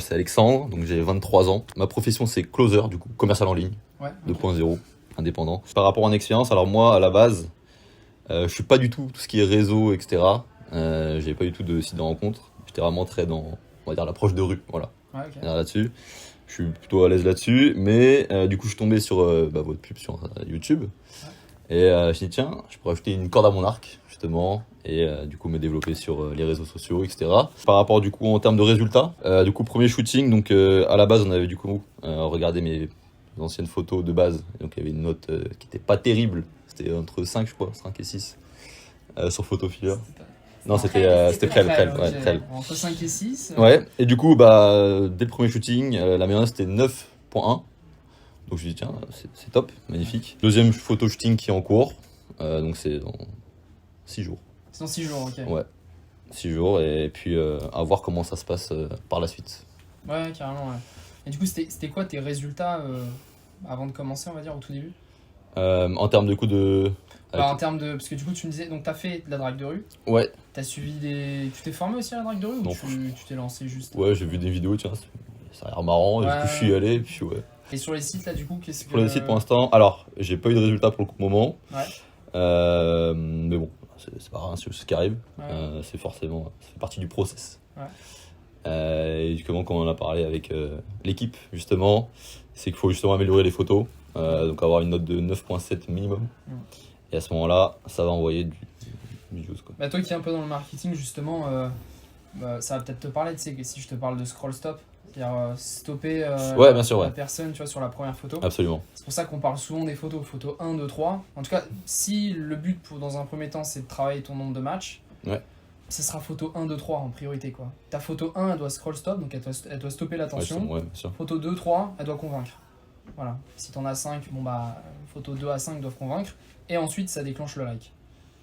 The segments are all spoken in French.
c'est Alexandre, donc j'ai 23 ans. Ma profession c'est closer, du coup, commercial en ligne, Ouais. 2.0, indépendant. Par rapport à une expérience, alors moi, à la base, je suis pas du tout ce qui est réseau, etc. J'ai pas du tout de site de rencontre. J'étais vraiment très dans, on va dire, l'approche de rue, voilà, Ouais, ok. là-dessus. Je suis plutôt à l'aise là-dessus, mais du coup, je suis tombé sur votre pub sur YouTube. Et je me suis dit, tiens, je pourrais ajouter une corde à mon arc, justement, et du coup me développer sur les réseaux sociaux, etc. Par rapport, du coup, en termes de résultats, du coup, premier shooting, donc à la base, on avait du coup regardé mes anciennes photos de base, donc il y avait une note qui était pas terrible, c'était entre 5, je crois, 5 et 6 sur Photofiller. Non, c'était Prel, Ok. ouais, Prel. Entre 5 et 6. Ouais, et du coup, dès le premier shooting, la meilleure note c'était 9.1. Donc je me dis tiens, c'est top, magnifique. Deuxième photo shooting qui est en cours, donc c'est dans 6 jours. C'est dans 6 jours, ok. Ouais, 6 jours et puis à voir comment ça se passe par la suite. Ouais, carrément, ouais. Et du coup, c'était quoi tes résultats avant de commencer, on va dire, au tout début? En termes de coup de... En termes de. Parce que du coup, tu me disais, donc t'as fait de la drague de rue, Ouais, t'as suivi des. Tu t'es formé aussi à la drague de rue Non, ou tu t'es lancé juste? ouais, j'ai vu des vidéos, tiens, ça a l'air marrant, et du coup je suis allé, et puis ouais. Et sur les sites là, du coup, qu'est-ce que. Pour le site pour l'instant, alors j'ai pas eu de résultat pour le moment, Ouais. mais bon, c'est pas grave, c'est ce qui arrive, Ouais. c'est forcément, ça fait partie du process. Ouais. Et justement, quand on en a parlé avec l'équipe, justement, c'est qu'il faut justement améliorer les photos, donc avoir une note de 9.7 minimum. Mm. Et à ce moment-là, ça va envoyer du juice, quoi. Bah, toi qui es un peu dans le marketing, justement, ça va peut-être te parler, tu sais, que si je te parle de scroll stop, c'est-à-dire stopper Ouais, bien sûr, la ouais. personne, tu vois, sur la première photo. Absolument. C'est pour ça qu'on parle souvent des photos, photo 1, 2, 3. En tout cas, si le but dans un premier temps c'est de travailler ton nombre de matchs, Ouais. ce sera photo 1, 2, 3 en priorité, quoi. Ta photo 1, elle doit scroll stop, donc elle doit stopper l'attention. Ouais, bien sûr. Photo 2, 3, elle doit convaincre. Voilà. Si t'en as 5, photo 2 à 5 doivent convaincre. Et ensuite, ça déclenche le like.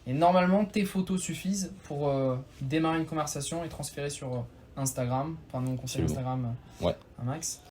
Et normalement, tes photos suffisent pour démarrer une conversation et transférer sur Instagram. Enfin, nous on conseille Absolument. Instagram Ouais. un max.